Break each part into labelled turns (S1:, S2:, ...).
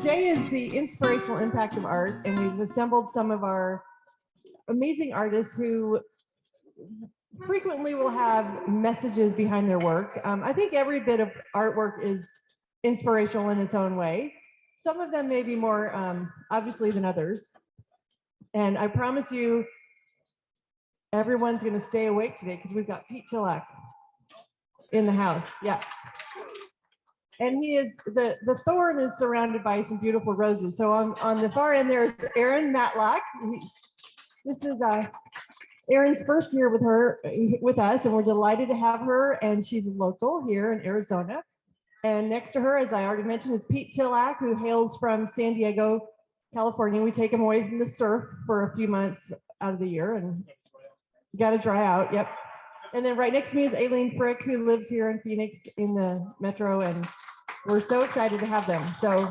S1: today is the inspirational impact of art, and we've assembled some of our amazing artists who frequently will have messages behind their work. I think every bit of artwork is inspirational in its own way. Some of them may be more obviously than others. And I promise you, everyone's going to stay awake today because we've got Pete Tillack in the house. Yeah. And he is, the thorn is surrounded by some beautiful roses. So on the far end there is Erin Matlock. This is Erin's first year with us, and we're delighted to have her. And she's local here in Arizona. And next to her, as I already mentioned, is Pete Tillack, who hails from San Diego, California. We take him away from the surf for a few months out of the year, and you got to dry out. Yep. And then right next to me is Aileen Frick, who lives here in Phoenix in the metro, and we're so excited to have them. So,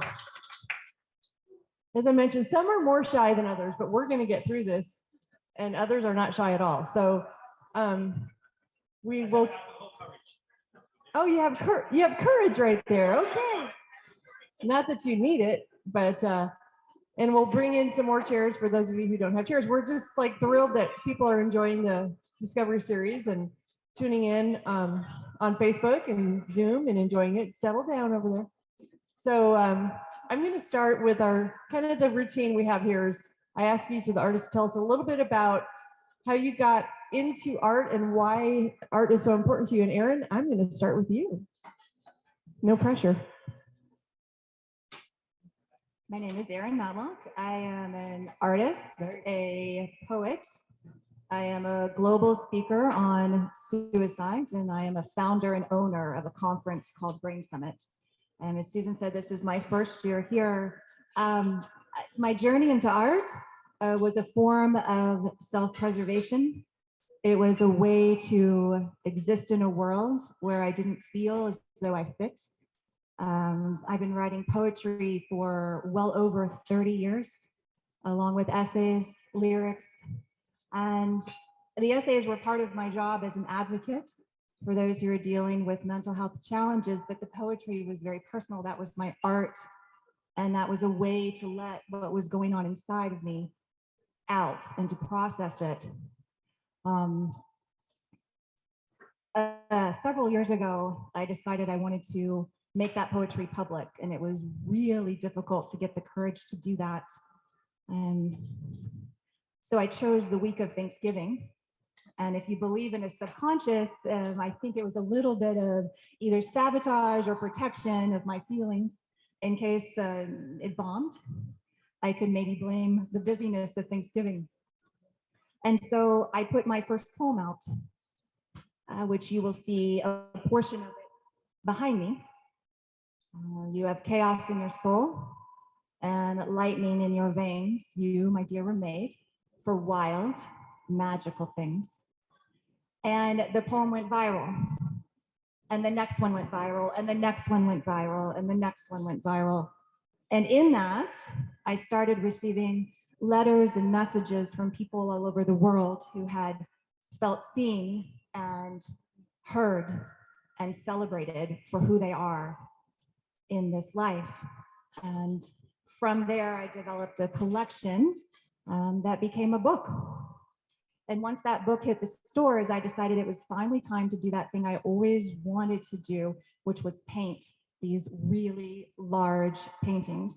S1: as I mentioned, some are more shy than others, but we're going to get through this, and others are not shy at all. So, we will. Oh, you have courage right there. Okay. Not that you need it, but and we'll bring in some more chairs for those of you who don't have chairs. We're just like thrilled that people are enjoying the Discovery series and tuning in on Facebook and Zoom and enjoying it. Settle down over there. So I'm going to start with our kind of the routine we have here is I ask each of the artists to tell us a little bit about how you got into art and why art is so important to you. And Erin, I'm going to start with you. No pressure.
S2: My name is Erin Matlock. I am an artist, a poet. I am a global speaker on suicide, and I am a founder and owner of a conference called Brain Summit. And as Susan said, this is my first year here. My journey into art was a form of self-preservation. It was a way to exist in a world where I didn't feel as though I fit. I've been writing poetry for well over 30 years, along with essays, lyrics, and the essays were part of my job as an advocate for those who are dealing with mental health challenges, but the poetry was very personal. That was my art, and that was a way to let what was going on inside of me out and to process it. Several years ago, I decided I wanted to make that poetry public, and it was really difficult to get the courage to do that. And so I chose the week of Thanksgiving. And if you believe in a subconscious, I think it was a little bit of either sabotage or protection of my feelings in case it bombed. I could maybe blame the busyness of Thanksgiving. And so I put my first poem out, which you will see a portion of it behind me. You have chaos in your soul and lightning in your veins. You, my dear, were made for wild, magical things. And the poem went viral. And the next one went viral, and the next one went viral, and the next one went viral. And in that, I started receiving letters and messages from people all over the world who had felt seen and heard and celebrated for who they are in this life. And from there, I developed a collection that became a book. And once that book hit the stores, I decided it was finally time to do that thing I always wanted to do, which was paint these really large paintings.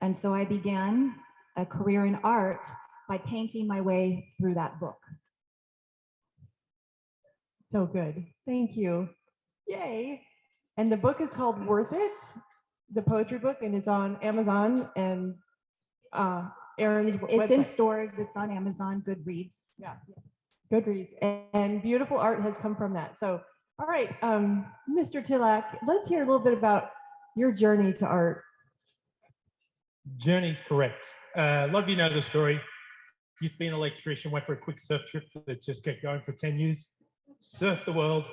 S2: And so I began a career in art by painting my way through that book.
S1: So good. Thank you. Yay. And the book is called Worth It, the poetry book, and it's on Amazon and Erin's
S2: It's
S1: website.
S2: in stores, it's on Amazon, Goodreads.
S1: Yeah, Goodreads, and beautiful art has come from that. So, all right, Mr. Tillack, let's hear a little bit about your journey to art.
S3: Journey's correct. A lot of you know the story. Used to be an electrician, went for a quick surf trip that just kept going for 10 years. Surfed the world,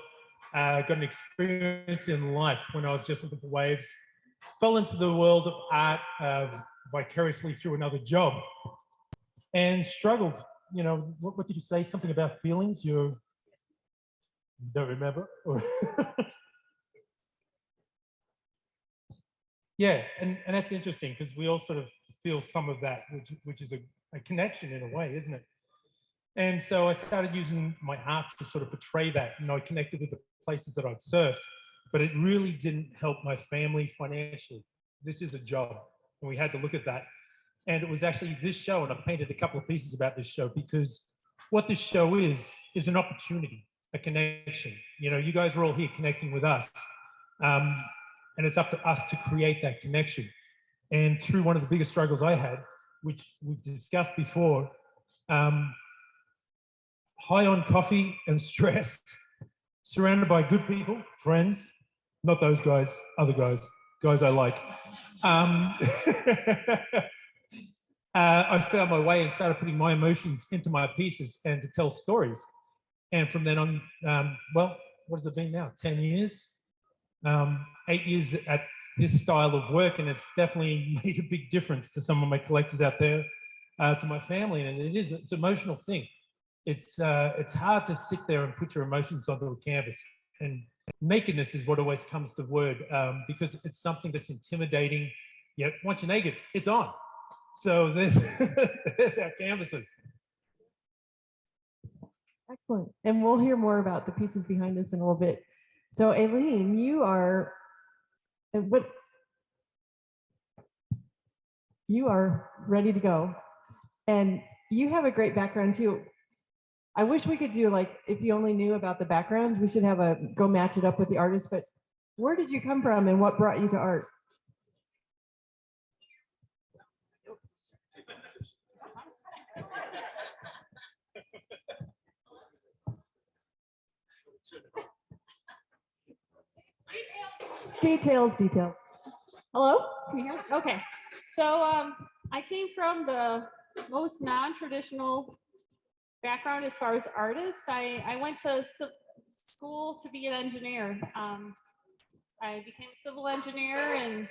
S3: got an experience in life when I was just looking for waves. Fell into the world of art vicariously through another job and struggled. You know, what did you say? Something about feelings? You don't remember? Yeah, and that's interesting because we all sort of feel some of that, which is a connection in a way, isn't it? And so I started using my art to sort of portray that. I connected with the places that I'd served, but it really didn't help my family financially. This is a job, and we had to look at that. And it was actually this show, and I painted a couple of pieces about this show because what this show is an opportunity, a connection. You guys are all here connecting with us, um, and it's up to us to create that connection. And through one of the biggest struggles I had, which we've discussed before, um, high on coffee and stressed, surrounded by good people, friends, not those guys, other guys I like. I found my way and started putting my emotions into my pieces and to tell stories. And from then on, well, what has it been now? 10 years? 8 years at this style of work, and it's definitely made a big difference to some of my collectors out there, to my family, and it's an emotional thing. It's hard to sit there and put your emotions onto a canvas, and nakedness is what always comes to word, because it's something that's intimidating. Yet once you're naked, it's on. So there's there's our canvases.
S1: Excellent. And we'll hear more about the pieces behind this in a little bit. So Aileen, you are ready to go. And you have a great background too. I wish we could do, like, if you only knew about the backgrounds, we should have go match it up with the artist, but where did you come from and what brought you to art? Details.
S4: Hello? Can you hear me? Okay. So I came from the most non-traditional background as far as artists. I went to school to be an engineer. I became a civil engineer, and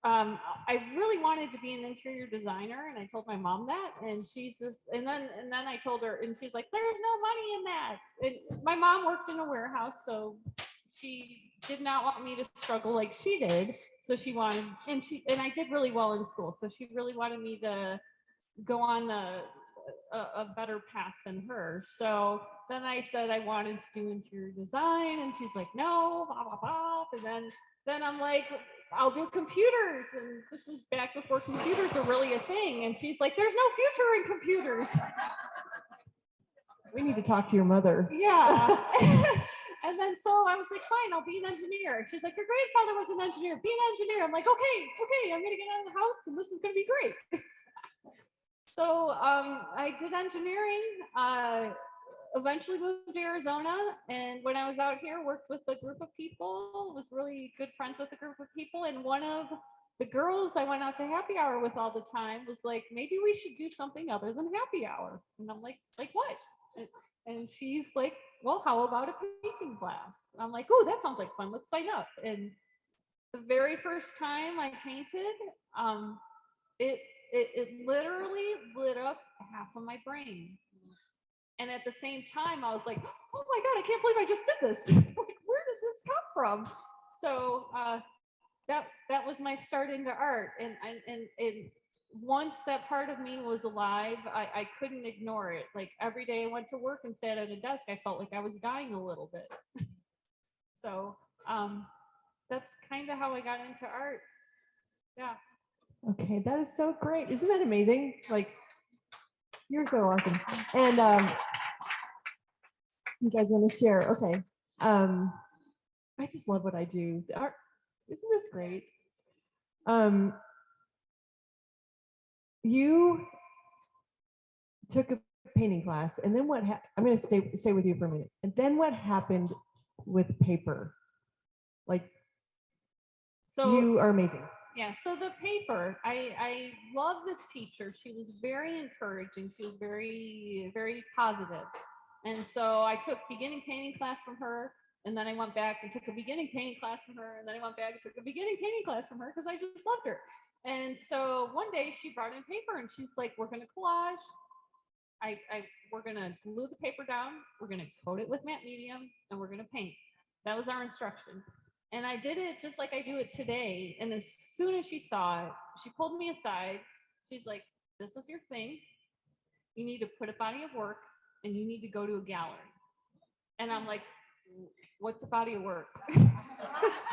S4: I really wanted to be an interior designer, and I told my mom that, and she's just, and then I told her, and she's like, "There's no money in that." And my mom worked in a warehouse, so she did not want me to struggle like she did. So she wanted, and I did really well in school, so she really wanted me to go on a better path than her. So then I said I wanted to do interior design, and she's like, "No, blah blah blah." And then I'm like, "I'll do computers," and this is back before computers are really a thing. And she's like, "There's no future in computers."
S1: We need to talk to your mother.
S4: Yeah. And then so I was like, "Fine, I'll be an engineer." She's like, "Your grandfather was an engineer. Be an engineer." I'm like, okay, I'm gonna get out of the house, and this is gonna be great. So I did engineering. Eventually moved to Arizona, and when I was out here, worked with a group of people. Was really good friends with a group of people, and one of the girls I went out to happy hour with all the time was like, "Maybe we should do something other than happy hour." And I'm like what? And she's like, "Well, how about a painting class?" I'm like, "Oh, that sounds like fun. Let's sign up." And the very first time I painted, it literally lit up half of my brain. And at the same time, I was like, "Oh my God, I can't believe I just did this." Like, where did this come from? So that was my start into art. And once that part of me was alive, I couldn't ignore it. Like every day I went to work and sat at a desk, I felt like I was dying a little bit. So that's kind of how I got into art. Yeah.
S1: Okay, that is so great. Isn't that amazing? Like, you're so awesome. And you guys want to share? Okay. I just love what I do. The art, isn't this great? You took a painting class, and then what? I'm going to stay with you for a minute. And then what happened with paper? Like,
S4: So
S1: you are amazing.
S4: yeah, so the paper, I love this teacher. She was very encouraging. She was very, very positive. And so I took beginning painting class from her, and then I went back and took a beginning painting class from her, and then I went back and took a beginning painting class from her because I just loved her. And so one day she brought in paper, and she's like, "We're going to collage. We're going to glue the paper down. We're going to coat it with matte medium, and we're going to paint." That was our instruction. And I did it just like I do it today. And as soon as she saw it, she pulled me aside. She's like, this is your thing. You need to put a body of work and you need to go to a gallery. And I'm like, what's a body of work?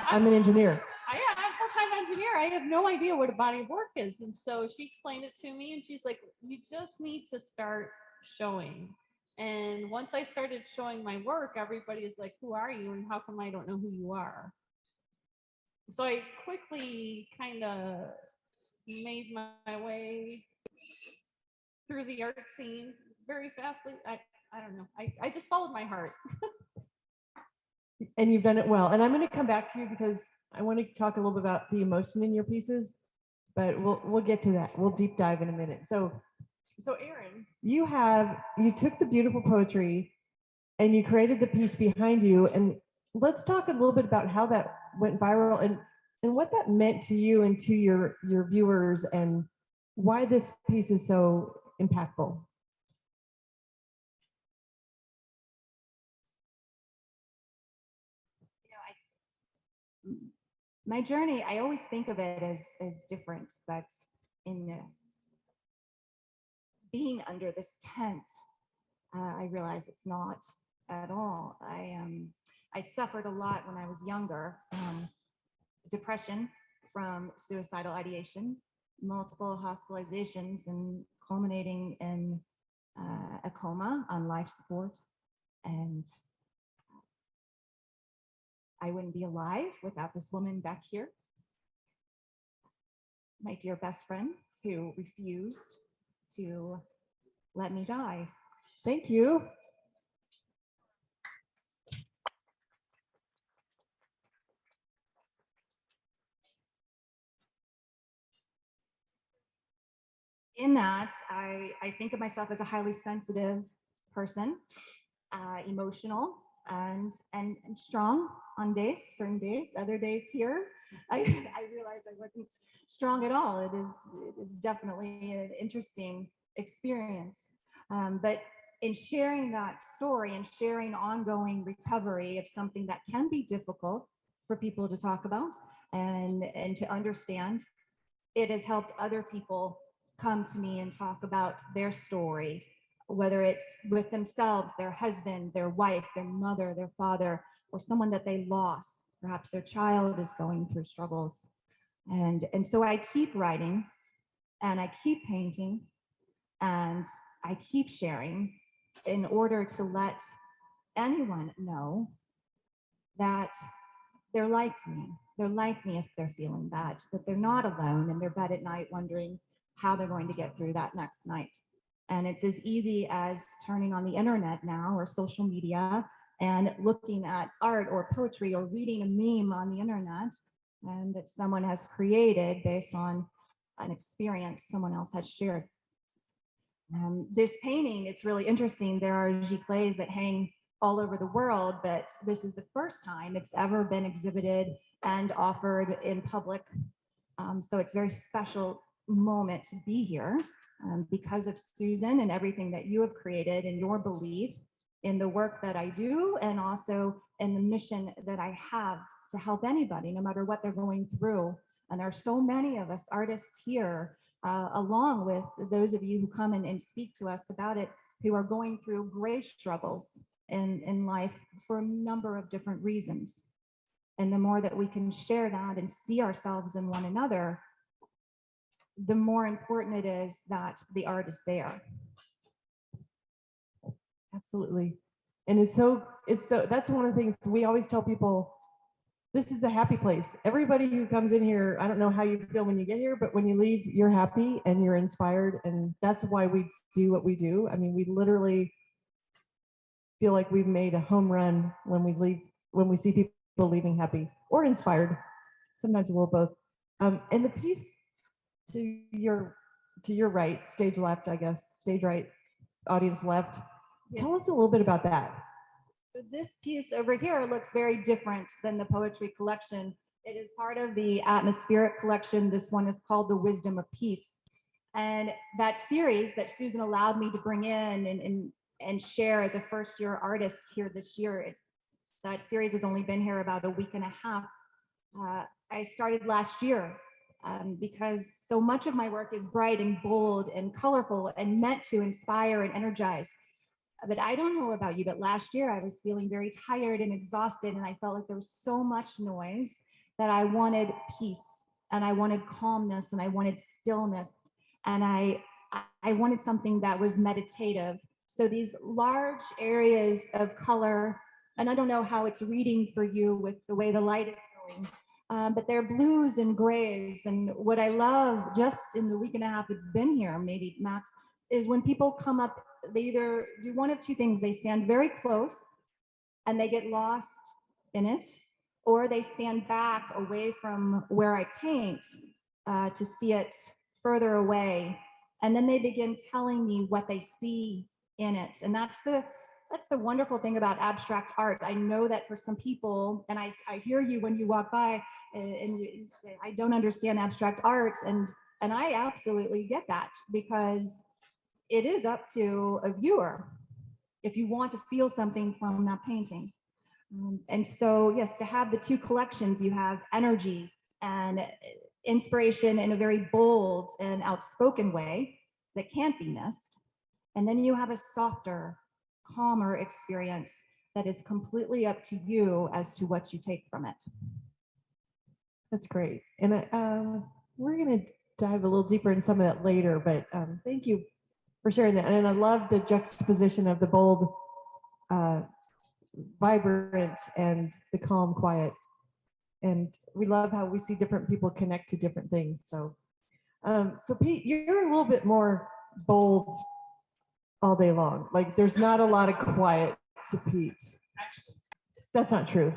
S1: I'm an engineer.
S4: I'm a full-time engineer. I have no idea what a body of work is. And so she explained it to me and she's like, you just need to start showing. And once I started showing my work, everybody is like, who are you? And how come I don't know who you are? So I quickly kind of made my way through the art scene very fastly. I don't know. I just followed my heart.
S1: And you've done it well. And I'm going to come back to you because I want to talk a little bit about the emotion in your pieces, but we'll get to that. We'll deep dive in a minute. So Erin, you took the beautiful poetry and you created the piece behind you. And let's talk a little bit about how that went viral and what that meant to you and to your viewers and why this piece is so impactful.
S2: My journey, I always think of it as different, but in being under this tent, I realize it's not at all. I suffered a lot when I was younger from depression, from suicidal ideation, multiple hospitalizations, and culminating in a coma on life support. And I wouldn't be alive without this woman back here, my dear best friend, who refused to let me die.
S1: Thank you.
S2: In that, I think of myself as a highly sensitive person, emotional and strong on days, certain days, other days here. I realized I wasn't strong at all. It is definitely an interesting experience. But in sharing that story and sharing ongoing recovery of something that can be difficult for people to talk about and to understand, it has helped other people come to me and talk about their story, whether it's with themselves, their husband, their wife, their mother, their father, or someone that they lost. Perhaps their child is going through struggles. And so I keep writing and I keep painting and I keep sharing in order to let anyone know that they're like me. They're like me if they're feeling bad, that they're not alone in their bed at night wondering how they're going to get through that next night. And it's as easy as turning on the internet now or social media and looking at art or poetry or reading a meme on the internet and that someone has created based on an experience someone else has shared. This painting, it's really interesting. There are giclées that hang all over the world, but this is the first time it's ever been exhibited and offered in public. So it's a very special moment to be here because of Susan and everything that you have created and your belief in the work that I do and also in the mission that I have to help anybody, no matter what they're going through. And there are so many of us artists here, along with those of you who come and speak to us about it, who are going through great struggles in life for a number of different reasons. And the more that we can share that and see ourselves in one another, the more important it is that the art is there.
S1: Absolutely. And it's so that's one of the things we always tell people, this is a happy place. Everybody who comes in here, I don't know how you feel when you get here, but when you leave, you're happy and you're inspired. And that's why we do what we do. I mean, we literally feel like we've made a home run when we leave, when we see people leaving happy or inspired, sometimes a little both. And the piece to your right, stage left, I guess, stage right, audience left.
S2: Yes.
S1: Tell us a little bit about that.
S2: So this piece over here looks very different than the poetry collection. It is part of the atmospheric collection. This one is called The Wisdom of Peace. And that series that Susan allowed me to bring in and share as a first-year artist here this year, that series has only been here about a week and a half. I started last year because so much of my work is bright and bold and colorful and meant to inspire and energize. But I don't know about you, but last year I was feeling very tired and exhausted, and I felt like there was so much noise that I wanted peace and I wanted calmness and I wanted stillness and I wanted something that was meditative. So these large areas of color, and I don't know how it's reading for you with the way the light is going, but they're blues and grays. And what I love just in the week and a half it's been here, maybe max, is when people come up, they either do one of two things. They stand very close and they get lost in it, or they stand back away from where I paint to see it further away. And then they begin telling me what they see in it. And that's the wonderful thing about abstract art. I know that for some people, and I hear you when you walk by and you say, I don't understand abstract art. And I absolutely get that, because it is up to a viewer if you want to feel something from that painting. And so, yes, to have the two collections, you have energy and inspiration in a very bold and outspoken way that can't be missed. And then you have a softer, calmer experience that is completely up to you as to what you take from it.
S1: That's great. And we're going to dive a little deeper in some of that later, but thank you for sharing that. And I love the juxtaposition of the bold, vibrant, and the calm, quiet. And we love how we see different people connect to different things. So, so Pete, you're a little bit more bold all day long. Like there's not a lot of quiet to Pete. That's not true.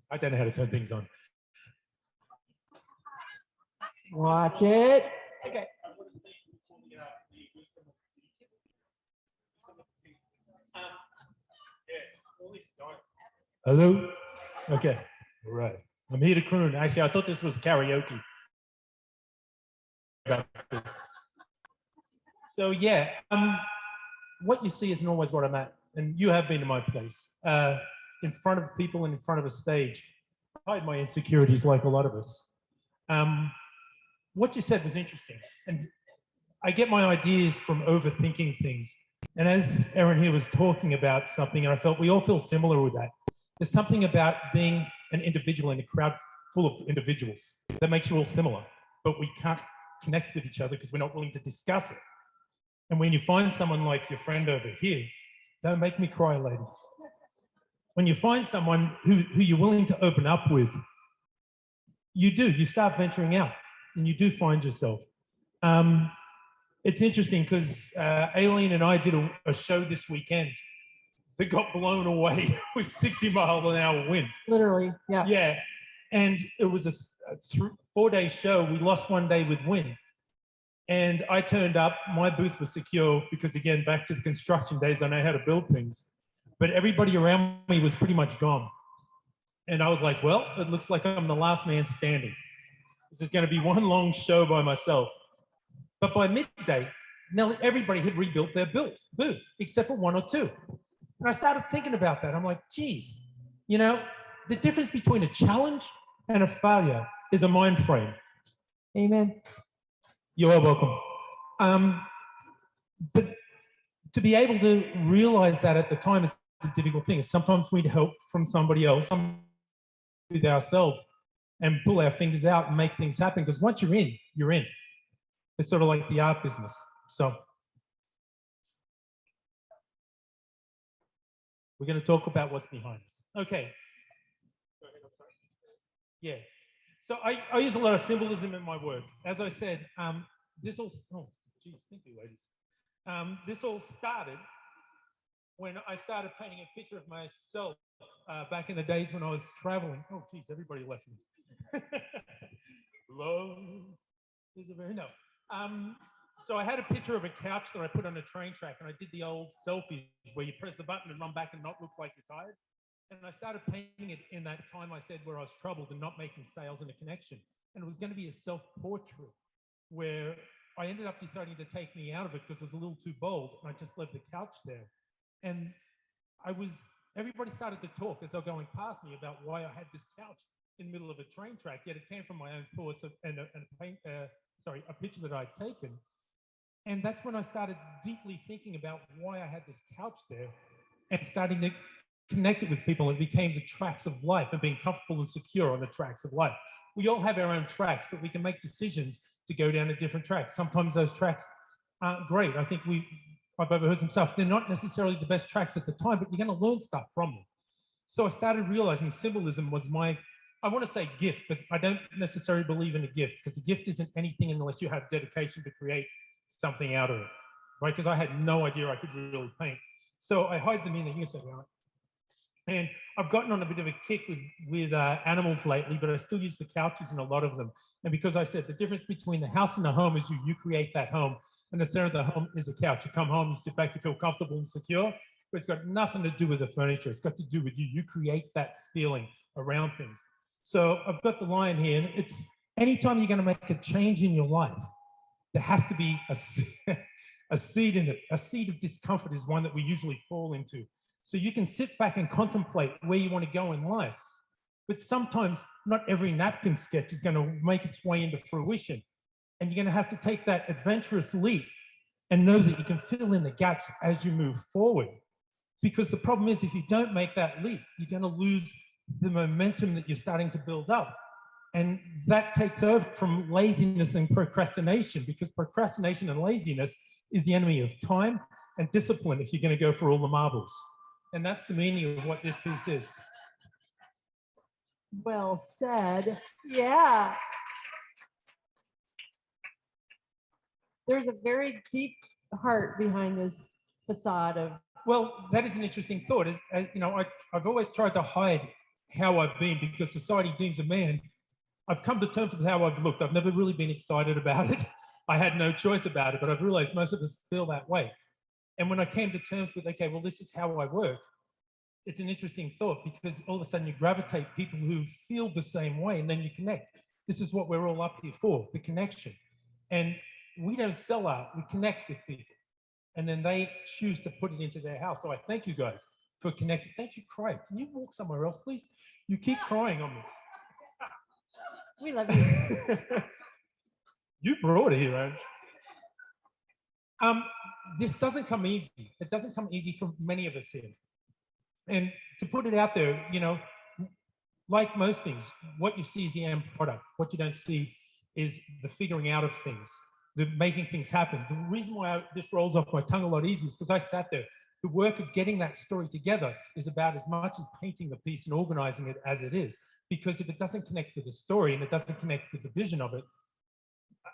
S3: I don't know how to turn things on.
S1: Watch it. Okay.
S3: Hello? Okay. All right. I'm here to croon. Actually, I thought this was karaoke. So yeah, what you see isn't always what I'm at. And you have been to my place. In front of people and in front of a stage. I hide my insecurities like a lot of us. What you said was interesting. And I get my ideas from overthinking things. And as Erin here was talking about something, and I felt we all feel similar with that. There's something about being an individual in a crowd full of individuals that makes you all similar, but we can't connect with each other because we're not willing to discuss it. And when you find someone like your friend over here, don't make me cry, lady. When you find someone who you're willing to open up with, you start venturing out and you do find yourself. It's interesting because Aileen and I did a show this weekend that got blown away with 60-mile-an-hour wind.
S1: Literally, yeah.
S3: Yeah, and it was a 4-day show. We lost one day with wind. And I turned up, my booth was secure because, again, back to the construction days, I know how to build things. But everybody around me was pretty much gone. And I was like, well, it looks like I'm the last man standing. This is going to be one long show by myself. But by midday, nearly everybody had rebuilt their booth, except for one or two. And I started thinking about that. I'm like, geez, you know, the difference between a challenge and a failure is a mind frame.
S1: Amen.
S3: You are welcome. But to be able to realize that at the time is a difficult thing. Sometimes we need help from somebody else, with ourselves, and pull our fingers out and make things happen. Because once you're in, you're in. It's sort of like the art business. So we're going to talk about what's behind us. Okay. Go ahead, I'm sorry. Yeah. So I use a lot of symbolism in my work. As I said, this all, oh, geez, thank you, ladies. This all started when I started painting a picture of myself back in the days when I was traveling. Oh, geez, everybody left me. Love is a very, no. So I had a picture of a couch that I put on a train track, and I did the old selfies where you press the button and run back and not look like you're tired. And I started painting it in that time I said where I was troubled and not making sales and a connection. And it was going to be a self-portrait where I ended up deciding to take me out of it because it was a little too bold. And I just left the couch there. And I was Everybody started to talk as they were going past me about why I had this couch in the middle of a train track, yet it came from my own thoughts and a picture that I'd taken. And that's when I started deeply thinking about why I had this couch there and starting to connect it with people. It became the tracks of life and being comfortable and secure on the tracks of life. We all have our own tracks, but we can make decisions to go down a different track. Sometimes those tracks aren't great. I think I've overheard some stuff. They're not necessarily the best tracks at the time, but you're going to learn stuff from them. So I started realizing symbolism was I want to say gift, but I don't necessarily believe in a gift, because a gift isn't anything unless you have dedication to create something out of it, right? Because I had no idea I could really paint. So I hide them in the hearsay, right? And I've gotten on a bit of a kick with animals lately, but I still use the couches in a lot of them. And because I said the difference between the house and the home is you create that home, and the center of the home is a couch. You come home, you sit back, you feel comfortable and secure, but it's got nothing to do with the furniture. It's got to do with you. You create that feeling around things. So I've got the line here, and it's anytime you're going to make a change in your life, there has to be a seed in it. A seed of discomfort is one that we usually fall into. So you can sit back and contemplate where you want to go in life. But sometimes not every napkin sketch is going to make its way into fruition. And you're going to have to take that adventurous leap and know that you can fill in the gaps as you move forward. Because the problem is, if you don't make that leap, you're going to lose the momentum that you're starting to build up. And that takes over from laziness and procrastination, because procrastination and laziness is the enemy of time and discipline if you're going to go for all the marbles. And that's the meaning of what this piece is.
S1: Well said. Yeah. There's a very deep heart behind this facade of.
S3: Well, that is an interesting thought. I've always tried to hide how I've been, because society deems a man. I've come to terms with how I've looked. I've never really been excited about it. I had no choice about it, but I've realized most of us feel that way. And when I came to terms with, okay, well, this is how I work, it's an interesting thought, because all of a sudden you gravitate people who feel the same way, and then you connect. This is what we're all up here for, the connection. And we don't sell art, we connect with people. And then they choose to put it into their house. So I thank you guys for connecting. Don't you cry. Can you walk somewhere else, please? You keep crying on me.
S1: We love you.
S3: You brought it here, Aaron. This doesn't come easy. It doesn't come easy for many of us here. And to put it out there, like most things, what you see is the end product. What you don't see is the figuring out of things, the making things happen. The reason why this rolls off my tongue a lot easier is because I sat there. The work of getting that story together is about as much as painting the piece and organizing it as it is. Because if it doesn't connect with the story and it doesn't connect with the vision of it,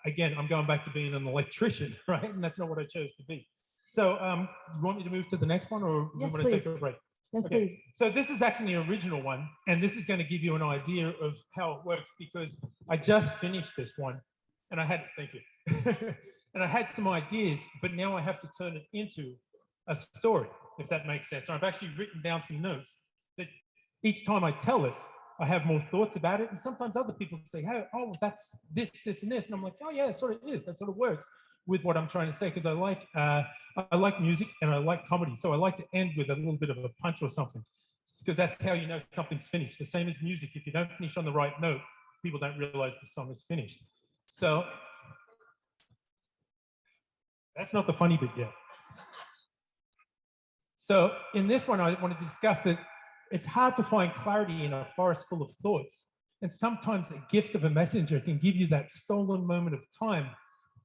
S3: again, I'm going back to being an electrician, right? And that's not what I chose to be. So you want me to move to the next one, or
S1: Yes,
S3: you want to take
S1: please.
S3: a break?
S1: Yes,
S3: Okay.
S1: please.
S3: So this is actually the original one, and this is going to give you an idea of how it works, because I just finished this one, and I had, thank you, and I had some ideas, but now I have to turn it into a story, if that makes sense. So I've actually written down some notes that each time I tell it, I have more thoughts about it. And sometimes other people say, hey, oh, that's this, this, and this. And I'm like, oh yeah, it sort of is. That sort of works with what I'm trying to say, because I like music and I like comedy. So I like to end with a little bit of a punch or something, because that's how you know something's finished. The same as music. If you don't finish on the right note, people don't realize the song is finished. So that's not the funny bit yet. So in this one, I want to discuss that it's hard to find clarity in a forest full of thoughts. And sometimes a gift of a messenger can give you that stolen moment of time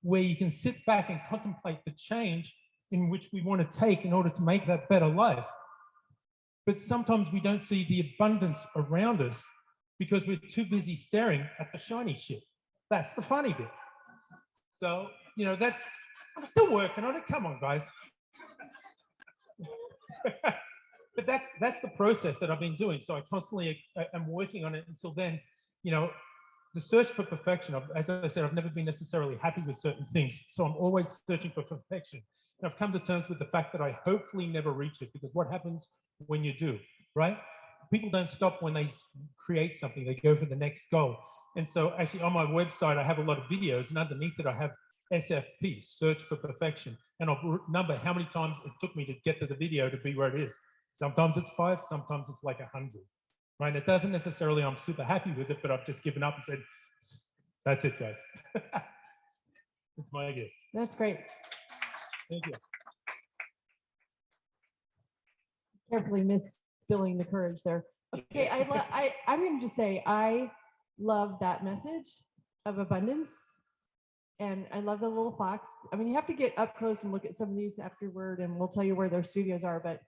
S3: where you can sit back and contemplate the change in which we want to take in order to make that better life. But sometimes we don't see the abundance around us because we're too busy staring at the shiny shit. That's the funny bit. So, I'm still working on it. Come on, guys. But that's the process that I've been doing. So I constantly am working on it until then. The search for perfection. As I said, I've never been necessarily happy with certain things. So I'm always searching for perfection. And I've come to terms with the fact that I hopefully never reach it, because what happens when you do, right? People don't stop when they create something. They go for the next goal. And so actually on my website, I have a lot of videos, and underneath it, I have SFP, Search for Perfection. And I'll number how many times it took me to get to the video to be where it is. Sometimes it's 5, sometimes it's like 100, right? And it doesn't necessarily, I'm super happy with it, but I've just given up and said, that's it, guys. It's my gift.
S1: That's great.
S3: Thank you.
S1: Carefully misspilling the courage there. Okay, I'm going to just say I love that message of abundance, and I love the little fox. I mean, you have to get up close and look at some of these afterward, and we'll tell you where their studios are. But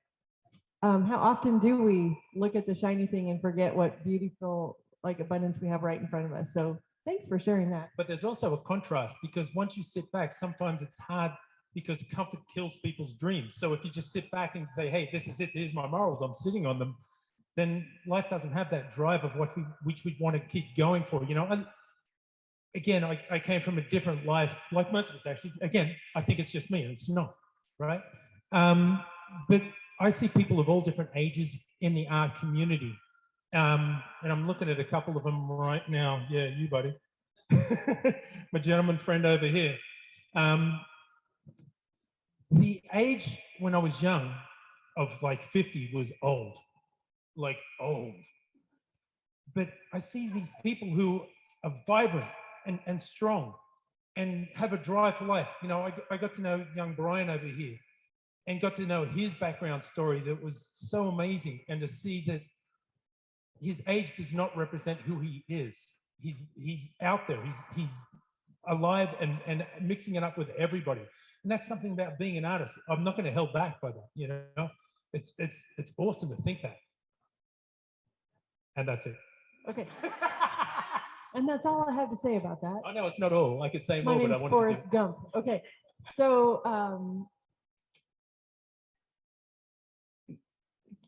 S1: how often do we look at the shiny thing and forget what beautiful like abundance we have right in front of us? So thanks for sharing that.
S3: But there's also a contrast, because once you sit back, sometimes it's hard because comfort kills people's dreams. So if you just sit back and say, hey, this is it, here's my morals, I'm sitting on them, then life doesn't have that drive of which we want to keep going for. You know, I came from a different life, like most of us actually. Again, I think it's just me, and it's not, right? But I see people of all different ages in the art community. And I'm looking at a couple of them right now. Yeah, you, buddy. My gentleman friend over here. The age when I was young of like 50 was old, like old. But I see these people who are vibrant and strong and have a drive for life. You know, I got to know young Brian over here and got to know his background story that was so amazing, and to see that his age does not represent who he is. He's out there. He's alive and mixing it up with everybody. And that's something about being an artist. I'm not going to hold back by that. You know, it's awesome to think that. And that's it.
S1: Okay. And that's all I have to say about that.
S3: I know it's not all. I could say
S1: My
S3: more, but I
S1: name's
S3: wanted
S1: Forrest Gump. Okay. So,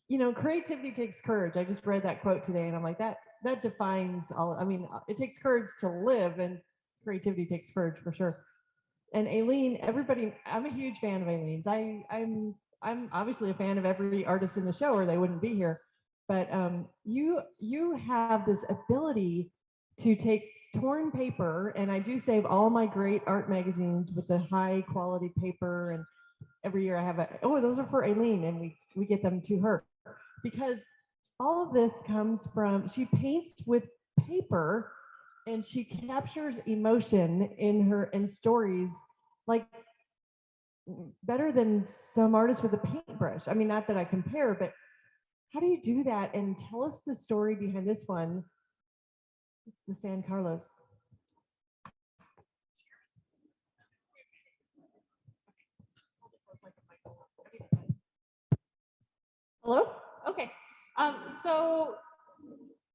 S1: you know, creativity takes courage. I just read that quote today, and I'm like, that defines all. I mean, it takes courage to live, and creativity takes courage for sure. And Aileen, everybody, I'm a huge fan of Aileen's. I'm obviously a fan of every artist in the show, or they wouldn't be here. But you have this ability to take torn paper, and I do save all my great art magazines with the high quality paper, and every year I have those are for Aileen, and we get them to her, because all of this comes from, she paints with paper, and she captures emotion in stories like better than some artists with a paintbrush. I mean, not that I compare, but how do you do that? And tell us the story behind this one, the San Carlos.
S4: Hello? Okay. So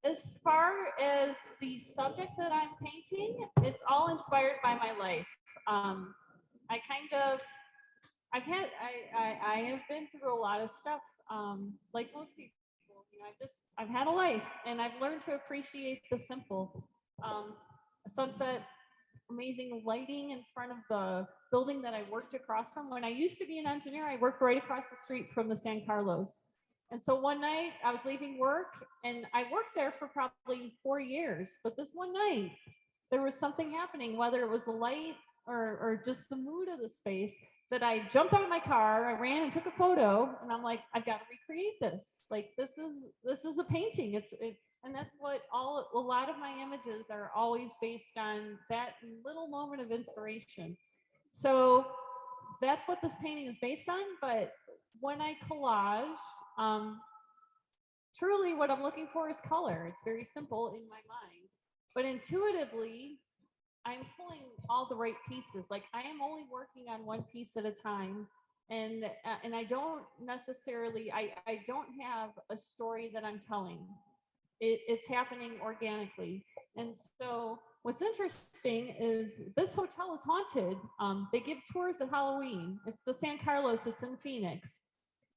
S4: as far as the subject that I'm painting, it's all inspired by my life. I have been through a lot of stuff, like most people. You know, I've had a life, and I've learned to appreciate the simple. A sunset, amazing lighting in front of the building that I worked across from. When I used to be an engineer, I worked right across the street from the San Carlos. And so one night I was leaving work, and I worked there for probably 4 years. But this one night, there was something happening, whether it was the light or just the mood of the space, that I jumped out of my car, I ran and took a photo, and I'm like, I've got to recreate this. Like, this is a painting. And that's what a lot of my images are always based on, that little moment of inspiration. So that's what this painting is based on. But when I collage, truly what I'm looking for is color. It's very simple in my mind, but intuitively, I'm pulling all the right pieces. Like, I am only working on one piece at a time, and I don't necessarily, I don't have a story that I'm telling. It's happening organically. And so what's interesting is this hotel is haunted. They give tours at Halloween. It's the San Carlos. It's in Phoenix,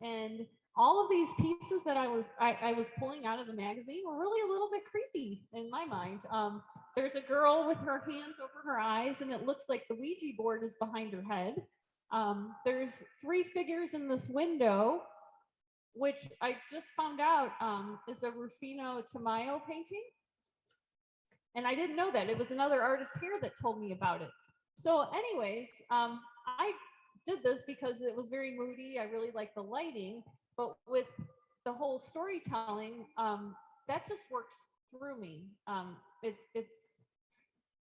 S4: and all of these pieces that I was pulling out of the magazine were really a little bit creepy in my mind. There's a girl with her hands over her eyes, and it looks like the Ouija board is behind her head. There's 3 figures in this window, which I just found out is a Ruffino Tamayo painting. And I didn't know that. It was another artist here that told me about it. So anyways, I did this because it was very moody. I really liked the lighting. But with the whole storytelling, that just works through me.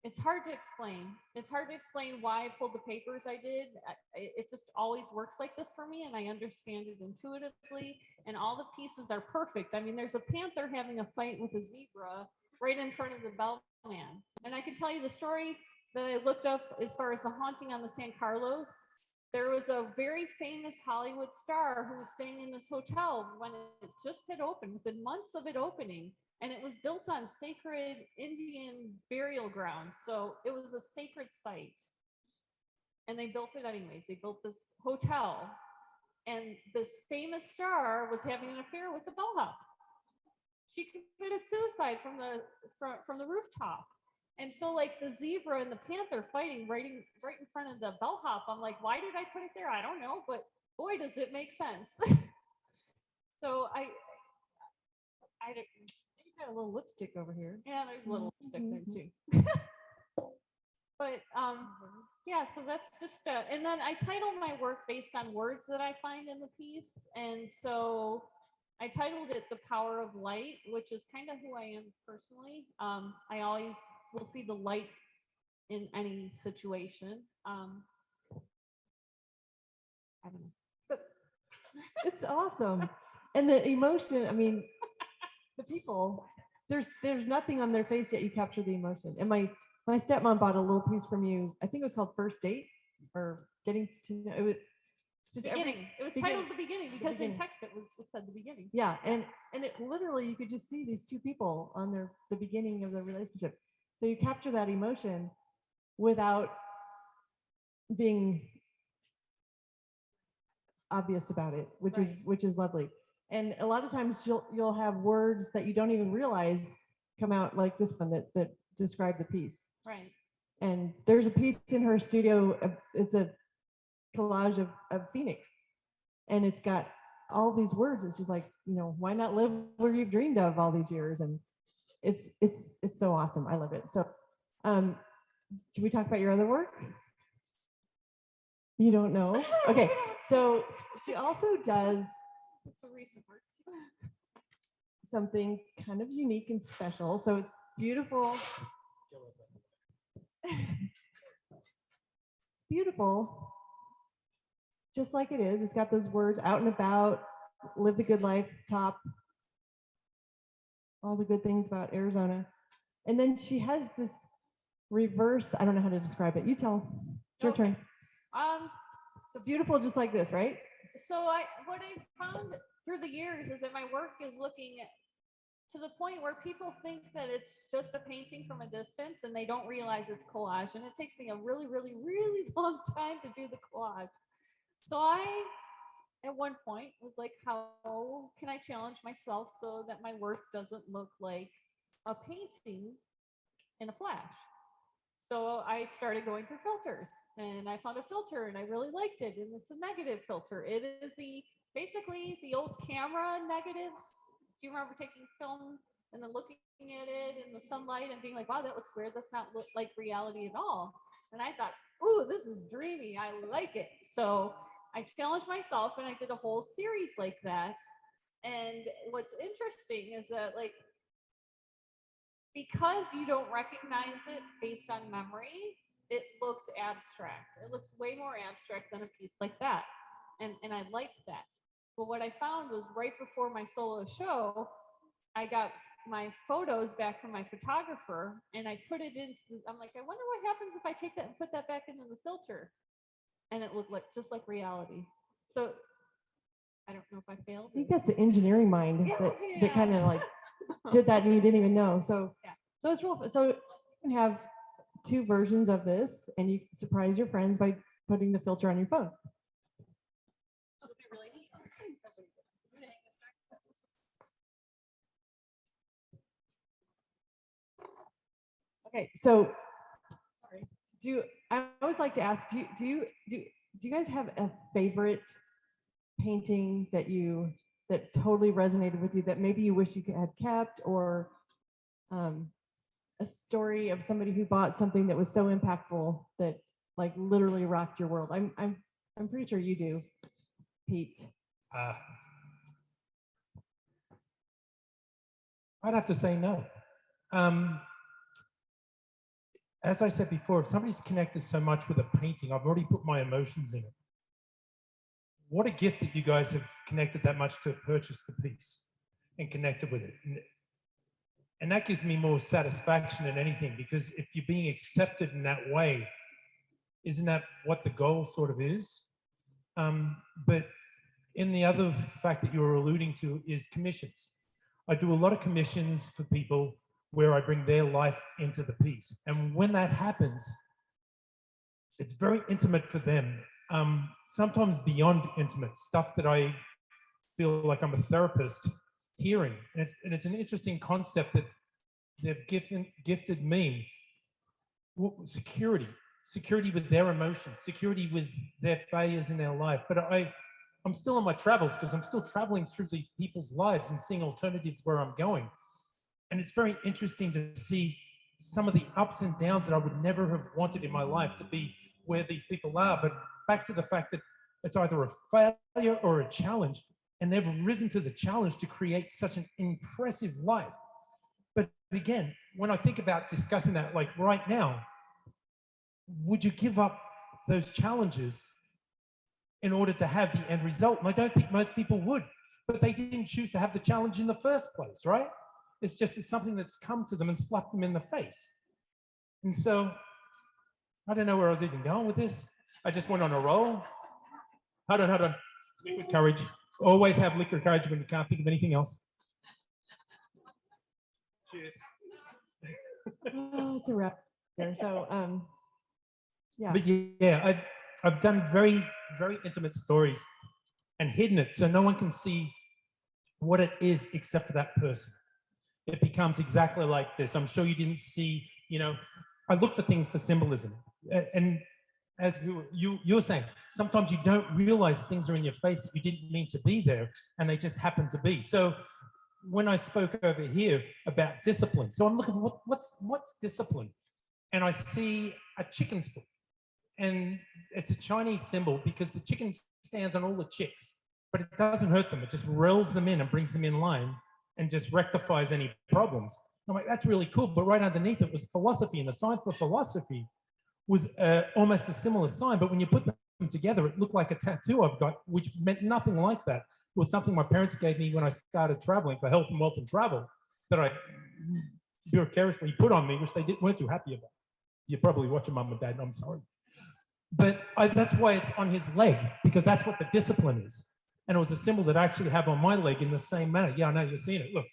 S4: It's hard to explain. It's hard to explain why I pulled the papers I did. It just always works like this for me, and I understand it intuitively. And all the pieces are perfect. I mean, there's a panther having a fight with a zebra right in front of the bellman. And I can tell you the story that I looked up as far as the haunting on the San Carlos. There was a very famous Hollywood star who was staying in this hotel when it just had opened, within months of it opening. And it was built on sacred Indian burial grounds. So it was a sacred site. And they built it anyways. They built this hotel. And this famous star was having an affair with the bellhop. She committed suicide from the rooftop. And so like the zebra and the panther fighting right in front of the bellhop. I'm like, why did I put it there? I don't know, but boy, does it make sense. So I
S1: got a little lipstick over here.
S4: yeah, there's a little lipstick there too. But yeah, so that's just and then I title my work based on words that I find in the piece. And so I titled it The Power of Light, which is kind of who I am personally. I always will see the light in any situation. I don't know.
S1: But it's awesome. And the emotion, I mean, the people, there's nothing on their face yet you capture the emotion. And my stepmom bought a little piece from you. I think it was called First Date or Getting to Know. It was just
S4: Beginning. It was titled The Beginning because in text it said the beginning.
S1: Yeah, and it literally, you could just see these two people on the beginning of the relationship. So you capture that emotion without being obvious about it, which is lovely. And a lot of times you'll have words that you don't even realize come out, like this one that describe the piece.
S4: Right.
S1: And there's a piece in her studio. It's a collage of Phoenix, and it's got all these words. It's just like, why not live where you've dreamed of all these years? And it's so awesome. I love it. So, should we talk about your other work? You don't know? Okay. So she also does
S4: It's a recent work.
S1: something kind of unique and special. So it's beautiful. It's beautiful, just like it is. It's got those words: out and about, live the good life, top, all the good things about Arizona. And then she has this reverse, I don't know how to describe it. You tell. It's your turn. So beautiful, just like this, right?
S4: So what I found through the years is that my work is looking to the point where people think that it's just a painting from a distance and they don't realize it's collage. And it takes me a really, really, really long time to do the collage. So I, at one point, was like, how can I challenge myself so that my work doesn't look like a painting in a flash? So I started going through filters, and I found a filter and I really liked it. And it's a negative filter. It is basically the old camera negatives. Do you remember taking film and then looking at it in the sunlight and being like, wow, that looks weird. That's not like reality at all. And I thought, ooh, this is dreamy. I like it. So I challenged myself and I did a whole series like that. And what's interesting is that, like, because you don't recognize it based on memory, it looks abstract. It looks way more abstract than a piece like that. And I liked that. But what I found was right before my solo show, I got my photos back from my photographer and I put it into, I'm like, I wonder what happens if I take that and put that back into the filter. And it looked like just like reality. So I don't know if I failed.
S1: I think that's the engineering mind that kind of like did that and you didn't even know. So so it's real. So you can have two versions of this and you can surprise your friends by putting the filter on your phone.
S4: That would be really neat.
S1: Okay, so I always like to ask, do you guys have a favorite painting that totally resonated with you that maybe you wish you had kept, or a story of somebody who bought something that was so impactful that like literally rocked your world? I'm pretty sure you do, Pete.
S3: I'd have to say no. As I said before, if somebody's connected so much with a painting, I've already put my emotions in it. What a gift that you guys have connected that much to purchase the piece and connected with it. And that gives me more satisfaction than anything, because if you're being accepted in that way, isn't that what the goal sort of is? But in the other fact that you were alluding to is commissions. I do a lot of commissions for people where I bring their life into the piece. And when that happens, it's very intimate for them. Sometimes beyond intimate, stuff that I feel like I'm a therapist hearing. And it's an interesting concept that they've gifted me security with their emotions, security with their failures in their life. But I'm still on my travels because I'm still traveling through these people's lives and seeing alternatives where I'm going. And it's very interesting to see some of the ups and downs that I would never have wanted in my life to be where these people are. But back to the fact that it's either a failure or a challenge, and they've risen to the challenge to create such an impressive life. But again, when I think about discussing that, like right now, would you give up those challenges in order to have the end result? And I don't think most people would, but they didn't choose to have the challenge in the first place, right? It's just something that's come to them and slapped them in the face. And so I don't know where I was even going with this. I just went on a roll. Hold on. Liquid courage. Always have liquid courage when you can't think of anything else. Cheers.
S1: Oh, it's a wrap there. So, yeah.
S3: But yeah, I've done very, very intimate stories and hidden it so no one can see what it is except for that person. It becomes exactly like this. I'm sure you didn't see, I look for things for symbolism. And as you were saying, sometimes you don't realize things are in your face that you didn't mean to be there, and they just happen to be. So when I spoke over here about discipline, so I'm looking for what's discipline? And I see a chicken's foot. And it's a Chinese symbol because the chicken stands on all the chicks, but it doesn't hurt them. It just reels them in and brings them in line and just rectifies any problems. I'm like, that's really cool. But right underneath it was philosophy, and the sign for philosophy was almost a similar sign. But when you put them together, it looked like a tattoo I've got, which meant nothing like that. It was something my parents gave me when I started traveling for health and wealth and travel that I bureaucratically put on me, which they weren't too happy about. You're probably watching Mum and Dad, and I'm sorry. But that's why it's on his leg, because that's what the discipline is. And it was a symbol that I actually have on my leg in the same manner. Yeah, I know you're seeing it. Look,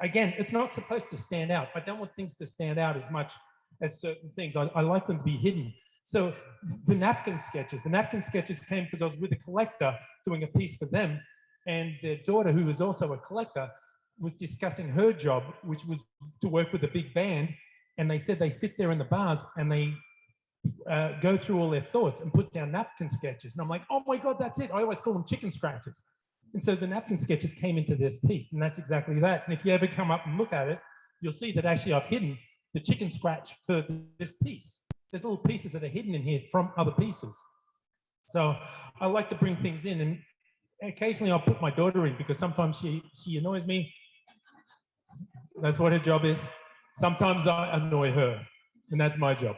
S3: again, it's not supposed to stand out. I don't want things to stand out as much as certain things. I like them to be hidden. So the napkin sketches came because I was with a collector doing a piece for them. And their daughter, who was also a collector, was discussing her job, which was to work with a big band. And they said they sit there in the bars and they go through all their thoughts and put down napkin sketches. And I'm like, oh my God, that's it. I always call them chicken scratches. And so the napkin sketches came into this piece, and that's exactly that. And if you ever come up and look at it, you'll see that actually I've hidden the chicken scratch for this piece. There's little pieces that are hidden in here from other pieces. So I like to bring things in, and occasionally I'll put my daughter in because sometimes she annoys me. That's what her job is. Sometimes I annoy her, and that's my job,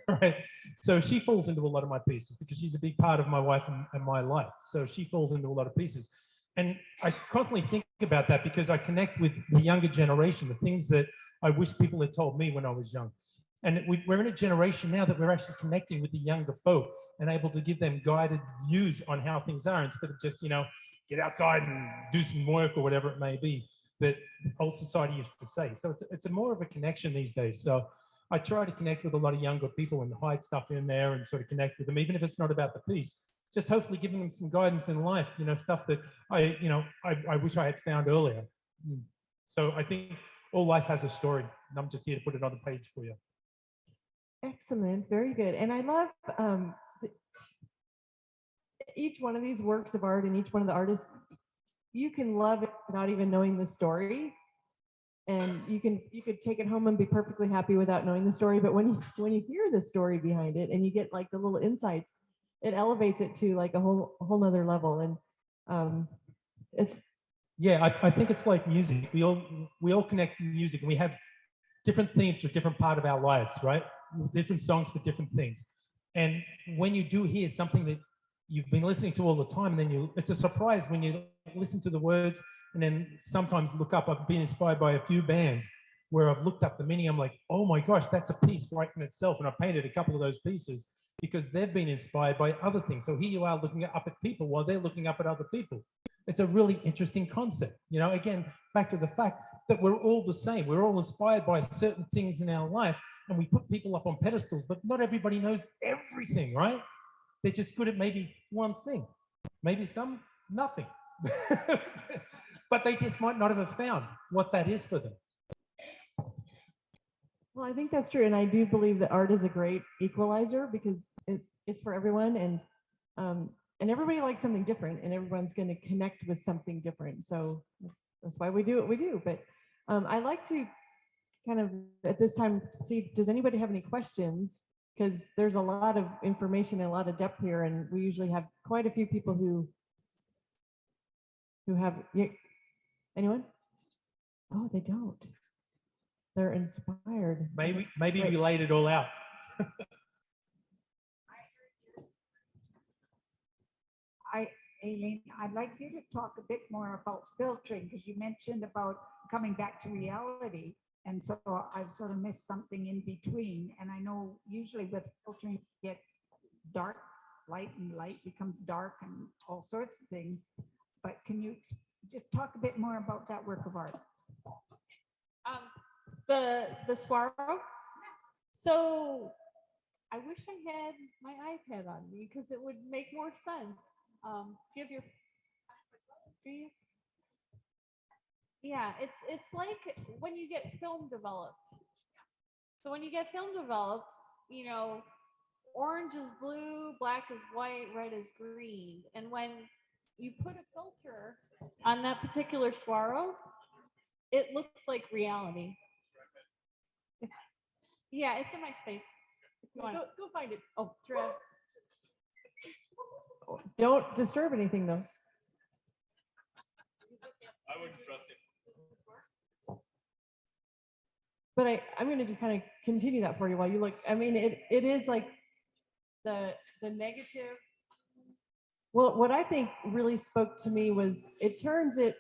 S3: right? So she falls into a lot of my pieces because she's a big part of my wife and my life. So she falls into a lot of pieces. And I constantly think about that because I connect with the younger generation, the things that I wish people had told me when I was young. And we're in a generation now that we're actually connecting with the younger folk and able to give them guided views on how things are instead of just, get outside and do some work or whatever it may be that old society used to say. So it's a more of a connection these days. So I try to connect with a lot of younger people and hide stuff in there and sort of connect with them, even if it's not about the piece, just hopefully giving them some guidance in life, stuff that I wish I had found earlier. So I think all life has a story, and I'm just here to put it on the page for you.
S1: Excellent, very good. And I love each one of these works of art and each one of the artists. You can love it without even knowing the story, and you could take it home and be perfectly happy without knowing the story. But when you hear the story behind it and you get like the little insights, it elevates it to like a whole nother level. And it's
S3: Yeah, I think it's like music. We all connect in music, and we have different themes for different part of our lives, right? Different songs for different things. And when you do hear something that you've been listening to all the time, and then it's a surprise when you listen to the words and then sometimes look up. I've been inspired by a few bands where I've looked up the meaning. I'm like, oh my gosh, that's a piece right in itself. And I painted a couple of those pieces because they've been inspired by other things. So here you are looking up at people while they're looking up at other people. It's a really interesting concept. You know, again, back to the fact that we're all the same. We're all inspired by certain things in our life, and we put people up on pedestals, but not everybody knows everything, right? They're just good at maybe one thing, maybe some, nothing. But they just might not have found what that is for them.
S1: Well, I think that's true, and I do believe that art is a great equalizer because it's for everyone, and everybody likes something different, and everyone's going to connect with something different. So that's why we do what we do. But I like to kind of at this time see, does anybody have any questions? Because there's a lot of information and a lot of depth here, and we usually have quite a few people who have. Anyone? Oh, they don't. They're inspired.
S3: Maybe
S1: Right.
S3: we laid it all out.
S5: Aileen, I'd like you to talk a bit more about filtering because you mentioned about coming back to reality. And so I've sort of missed something in between. And I know usually with filtering, you get dark light and light becomes dark and all sorts of things. But can you just talk a bit more about that work of art?
S4: The Swaro. So I wish I had my iPad on me because it would make more sense. Do you have your? Do you? Yeah, it's like when you get film developed. So when you get film developed, you know, orange is blue, black is white, red is green, and when you put a filter on that particular Swaro, it looks like reality. Yeah, it's in my space. If you want.
S1: Go find it. Oh, Trev. Don't disturb anything though.
S3: I wouldn't trust it.
S1: But I'm going to just kind of continue that for you while you look. I mean, it is like the negative. Well, what I think really spoke to me was it turns it.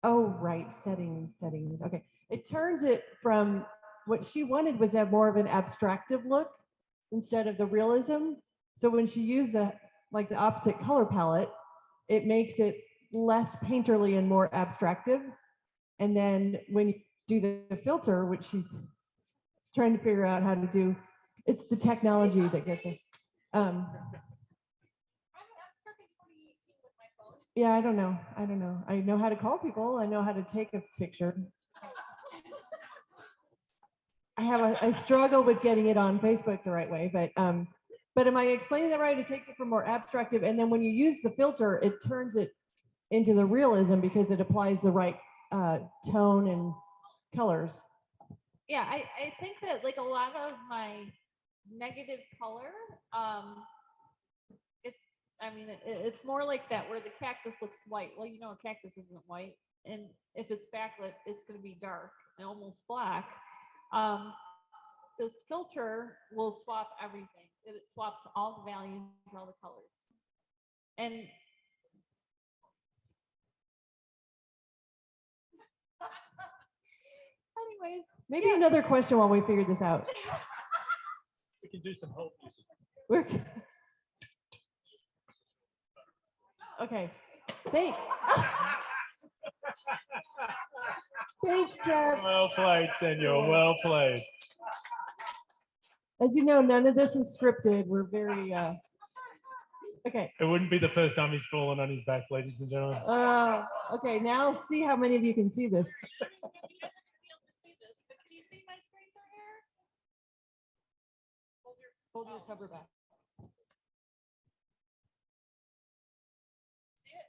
S1: Oh, right. Settings. Okay. It turns it from what she wanted was to have more of an abstractive look instead of the realism. So when she used the opposite color palette, it makes it less painterly and more abstractive. And then when you do the filter, which she's trying to figure out how to do, it's the technology that gets it.
S4: I'm stuck in 2018 with my phone.
S1: Yeah, I don't know. I know how to call people. I know how to take a picture. I struggle with getting it on Facebook the right way, but am I explaining that right? It takes it from more abstractive, and then when you use the filter, it turns it into the realism because it applies the right tone and colors.
S4: Yeah, I think that like a lot of my negative color, it's more like that where the cactus looks white. Well, you know, a cactus isn't white, and if it's backlit, it's going to be dark and almost black. This filter will swap everything. It swaps all the values, all the colors, and anyways,
S1: Maybe another question while we figure this out.
S3: We can do some help music.
S1: Okay. Thanks. Thanks, Trev.
S3: Well played, Senor. Well played.
S1: As you know, none of this is scripted. We're very okay.
S3: It wouldn't be the first time he's fallen on his back, ladies and gentlemen.
S1: Okay, now see how many of you can see this.
S4: you guys are gonna be able to see this, but can you see my screen through here?
S1: Hold your cover back.
S4: See it?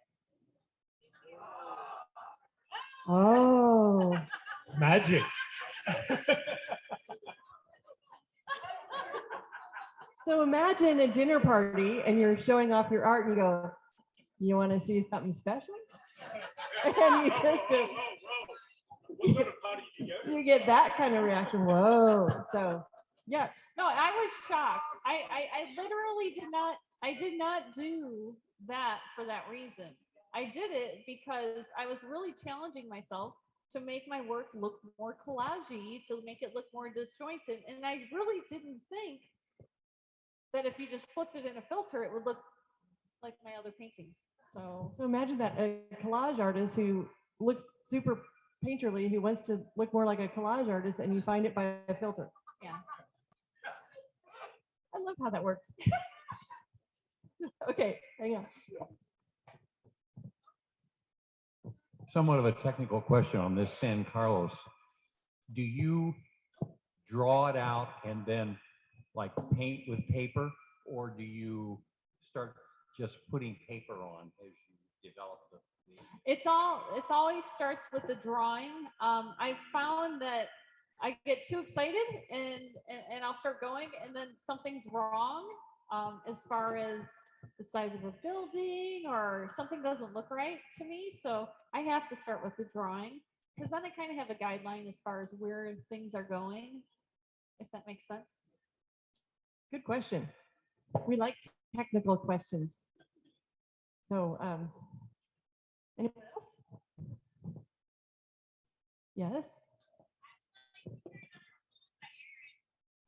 S1: Oh.
S3: It's magic.
S1: So imagine a dinner party and you're showing off your art and you go, You want to see something special? And you just
S3: What sort of party did you go to?
S1: you get that kind of reaction. Whoa. So yeah,
S4: No, I was shocked. I literally did not do that for that reason. I did it because I was really challenging myself to make my work look more collagey, to make it look more disjointed. And I really didn't think that if you just flipped it in a filter, it would look like my other paintings. So
S1: so imagine that a collage artist who looks super painterly, who wants to look more like a collage artist, and you find it by a filter.
S4: yeah.
S1: I love how that works. Okay, hang on.
S6: Somewhat of a technical question on this San Carlos. Do you draw it out and then like paint with paper, or do you start just putting paper on as you develop the
S4: It's always starts with the drawing. I found that I get too excited and I'll start going, and then something's wrong as far as the size of a building, or something doesn't look right to me. So I have to start with the drawing, because then I kind of have a guideline as far as where things are going, if that makes sense.
S1: Good question. We like technical questions. So, anyone else? Yes.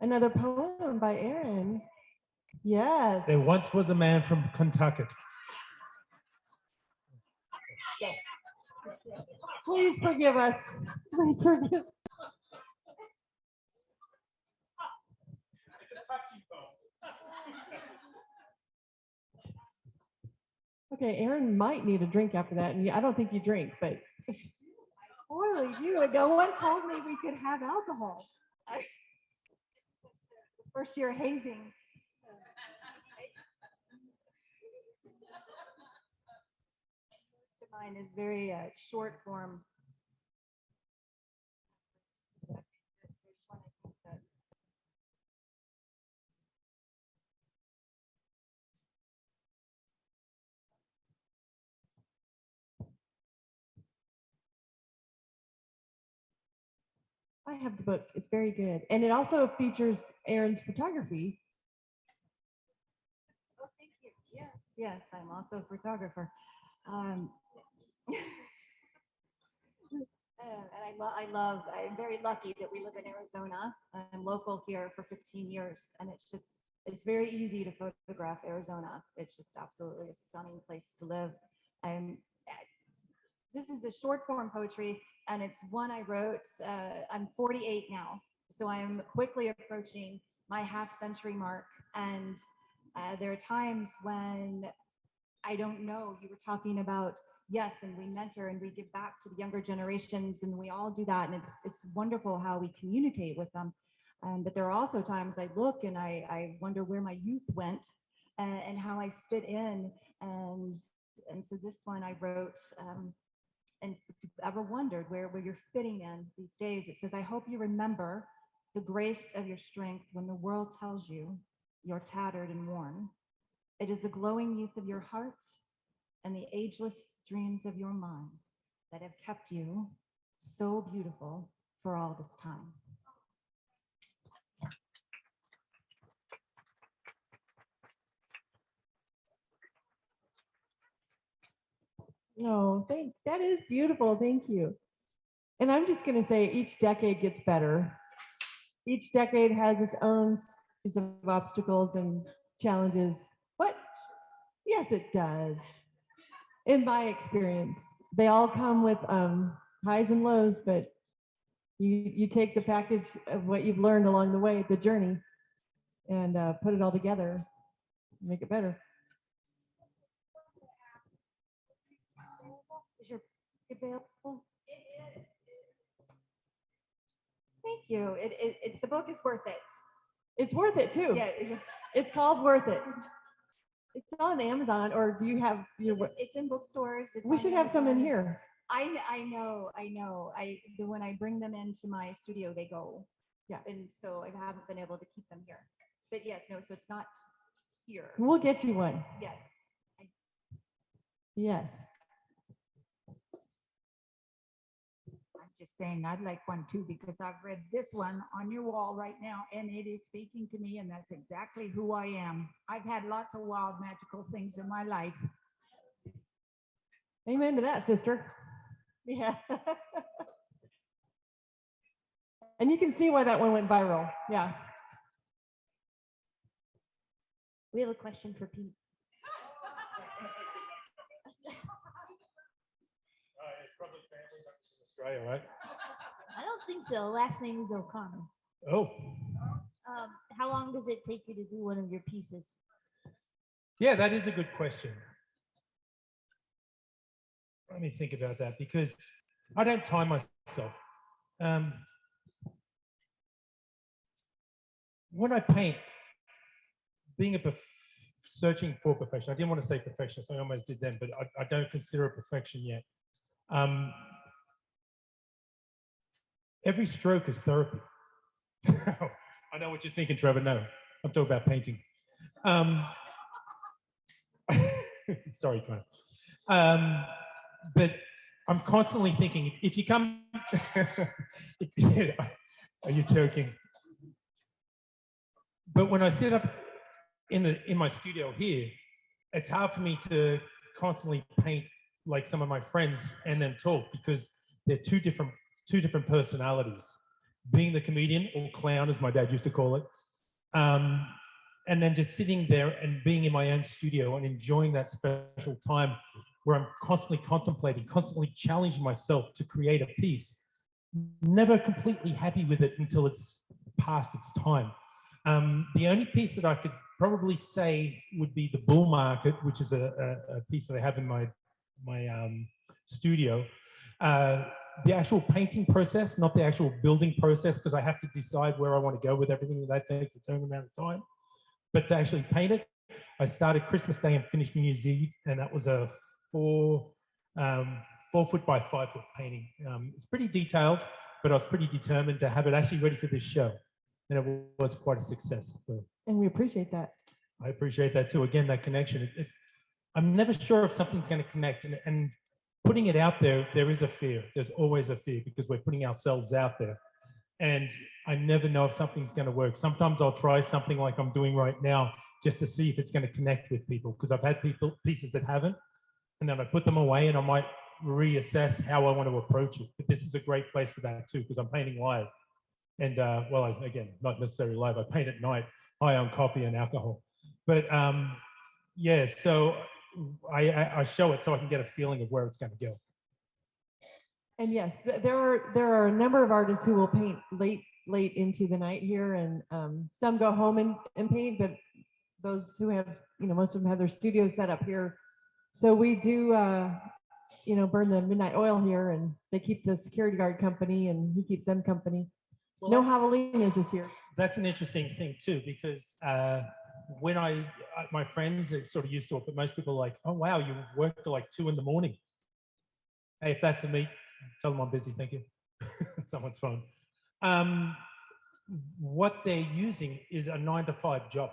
S1: Another poem by Erin. Yes.
S3: There once was a man from Kentucky.
S1: Please forgive us. Please forgive.
S3: It's a touchy poem.
S1: Okay, Erin might need a drink after that, and I don't think you drink, but
S2: Totally do. And no one told me we could have alcohol. First year hazing. Mine is very short form.
S1: I have the book. It's very good. And it also features Erin's photography.
S2: Oh, thank you. Yes, yes, I'm also a photographer. I'm very lucky that we live in Arizona. I'm local here for 15 years, and it's very easy to photograph Arizona. It's just absolutely a stunning place to live. I'm, this is a short form poetry, and it's one I wrote. I'm 48 now, so I'm quickly approaching my half-century mark, and there are times when I don't know. You were talking about, yes, and we mentor and we give back to the younger generations, and we all do that, and it's wonderful how we communicate with them. But there are also times I look and I wonder where my youth went, and how I fit in, and so this one I wrote. And if you've ever wondered where you're fitting in these days, it says, I hope you remember the grace of your strength when the world tells you you're tattered and worn. It is the glowing youth of your heart and the ageless dreams of your mind that have kept you so beautiful for all this time.
S1: No, that is beautiful. Thank you. And I'm just going to say each decade gets better. Each decade has its own series of obstacles and challenges. What? Yes, it does. In my experience, they all come with highs and lows, but you take the package of what you've learned along the way, the journey, and put it all together, make it better.
S2: Is your available? Thank you. The book is worth it.
S1: It's worth it too.
S2: Yeah,
S1: It's called Worth It. It's on Amazon, or do you have your?
S2: it's in bookstores.
S1: We should have some in here.
S2: I know. When I bring them into my studio, they go.
S1: Yeah.
S2: And so I haven't been able to keep them here. But yes, no, so it's not here.
S1: We'll get you one.
S2: Yes.
S1: Yes.
S5: I'm just saying, I'd like one too, because I've read this one on your wall right now, and it is speaking to me, and that's exactly who I am. I've had lots of wild, magical things in my life.
S1: Amen to that, sister. Yeah. And you can see why that one went viral. Yeah.
S4: We have a question for Pete.
S3: It's probably family members in Australia, right?
S4: I don't think so. Last name is O'Connor.
S3: Oh,
S4: How long does it take you to do one of your pieces?
S3: yeah, that is a good question. Let me think about that because I don't time myself. When I paint, being searching for perfection, I didn't want to say perfectionist, I almost did then, but I don't consider it perfection yet. Every stroke is therapy. I know what you're thinking, Trevor. No, I'm talking about painting. Sorry, Connor. But I'm constantly thinking, if you come, are you joking? But when I sit up in my studio here, it's hard for me to constantly paint like some of my friends and then talk because they're two different personalities. Being the comedian or clown, as my dad used to call it, and then just sitting there and being in my own studio and enjoying that special time where I'm constantly contemplating, constantly challenging myself to create a piece, never completely happy with it until it's past its time. The only piece that I could probably say would be the Bull Market, which is a piece that I have in my studio. The actual painting process, not the actual building process, because I have to decide where I want to go with everything. That takes its own amount of time. But to actually paint it, I started Christmas Day and finished New Year's Eve, and that was a 4 foot by 5 foot painting. It's pretty detailed, but I was pretty determined to have it actually ready for this show, and it was quite a success. So
S1: And we appreciate that.
S3: I appreciate that too. Again, that connection. I'm never sure if something's going to connect, and putting it out there, there is a fear. There's always a fear because we're putting ourselves out there. And I never know if something's going to work. Sometimes I'll try something like I'm doing right now just to see if it's going to connect with people, because I've had pieces that haven't, and then I put them away and I might reassess how I want to approach it. But this is a great place for that too, because I'm painting live. And well, again, not necessarily live. I paint at night, high on coffee and alcohol. But yeah, so I show it so I can get a feeling of where it's going to go.
S1: And yes, there are a number of artists who will paint late into the night here, and some go home and paint, but those who have, most of them have their studios set up here. So we do, burn the midnight oil here, and they keep the security guard company, and he keeps them company.
S3: Well,
S1: no javelinas this year.
S3: That's an interesting thing too, because when my friends are sort of used to it, but most people are like, oh wow, you work till like 2 a.m. Hey, if that's to me, tell them I'm busy, thank you. Someone's phone. What they're using is a 9-to-5 job,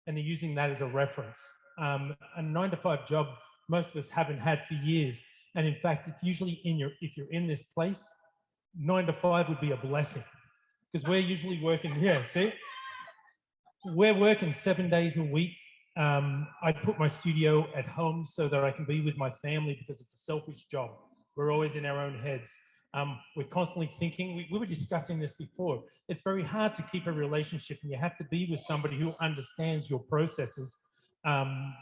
S3: and they're using that as a reference. A 9-to-5 job, most of us haven't had for years. And in fact, it's usually if you're in this place, 9 to 5 would be a blessing, because we're usually working here. See, we're working 7 days a week. I put my studio at home so that I can be with my family, because it's a selfish job. We're always in our own heads. We're constantly thinking. We were discussing this before. It's very hard to keep a relationship, and you have to be with somebody who understands your processes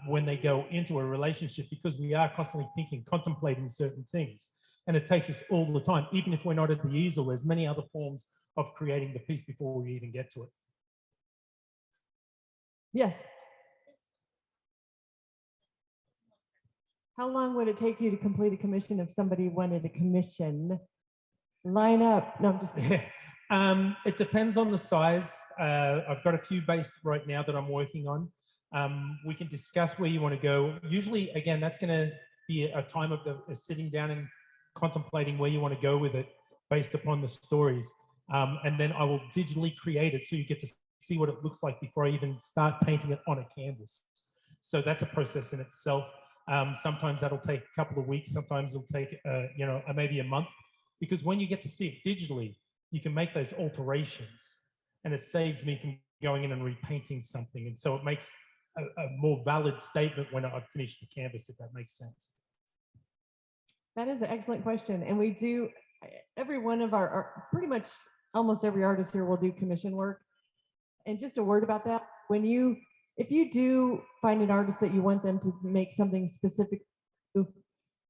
S3: when they go into a relationship, because we are constantly thinking, contemplating certain things. And it takes us all the time. Even if we're not at the easel, there's many other forms of creating the piece before we even get to it.
S1: Yes. How long would it take you to complete a commission if somebody wanted a commission? Line up. No, I'm just kidding.
S3: It depends on the size. I've got a few based right now that I'm working on. We can discuss where you want to go. Usually, again, that's going to be a time of sitting down and contemplating where you want to go with it based upon the stories. And then I will digitally create it so you get to see what it looks like before I even start painting it on a canvas. So that's a process in itself. Sometimes that'll take a couple of weeks. Sometimes it'll take, maybe a month. Because when you get to see it digitally, you can make those alterations, and it saves me from going in and repainting something. And so it makes a more valid statement when I've finished the canvas, if that makes sense.
S1: That is an excellent question. And we do, every one of pretty much almost every artist here will do commission work. And just a word about that, if you do find an artist that you want them to make something specific,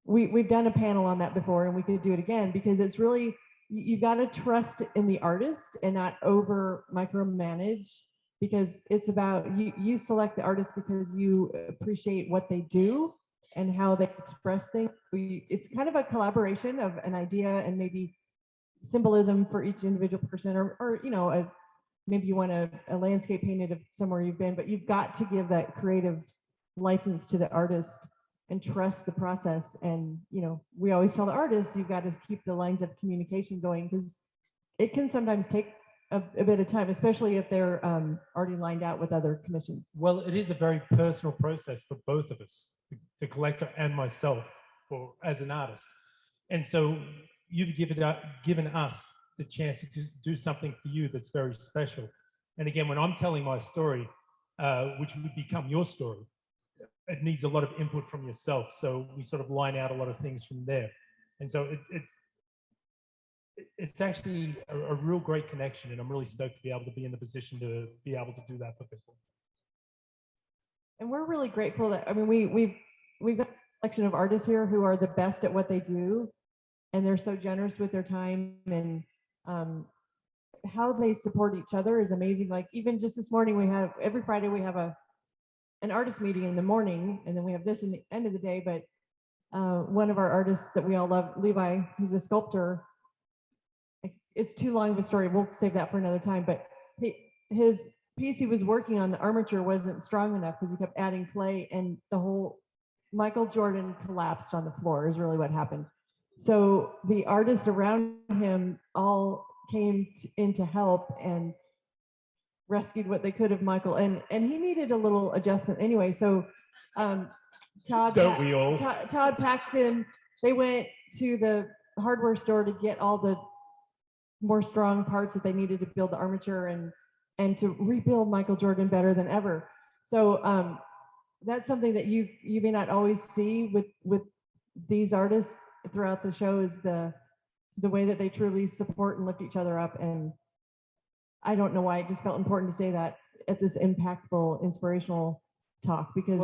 S1: we've done a panel on that before, and we could do it again, because it's really, you've got to trust in the artist and not over micromanage, because it's about you select the artist because you appreciate what they do and how they express things. It's kind of a collaboration of an idea and maybe symbolism for each individual person, or maybe you want a landscape painted of somewhere you've been, but you've got to give that creative license to the artist and trust the process. And, we always tell the artists, you've got to keep the lines of communication going, because it can sometimes take a bit of time, especially if they're already lined out with other commissions.
S3: Well, it is a very personal process for both of us, the collector and myself, or as an artist. And so you've given us the chance to do something for you that's very special. And again, when I'm telling my story, which would become your story, it needs a lot of input from yourself. So we sort of line out a lot of things from there. And so it's actually a real great connection, and I'm really stoked to be able to be in the position to be able to do that for people.
S1: And we're really grateful that, we've got a collection of artists here who are the best at what they do, and they're so generous with their time, and how they support each other is amazing. Like, even just this morning, every Friday we have an artist meeting in the morning, and then we have this in the end of the day. But one of our artists that we all love, Levi, who's a sculptor, it's too long of a story, we'll save that for another time, but his piece he was working on, the armature wasn't strong enough because he kept adding clay, and the whole Michael Jordan collapsed on the floor is really what happened. So the artists around him all came in to help and rescued what they could of Michael, and he needed a little adjustment anyway. So Todd Paxton, they went to the hardware store to get all the more strong parts that they needed to build the armature and to rebuild Michael Jordan better than ever. So that's something that you may not always see with these artists throughout the show, is the way that they truly support and lift each other up. And I don't know why it just felt important to say that at this impactful, inspirational talk, because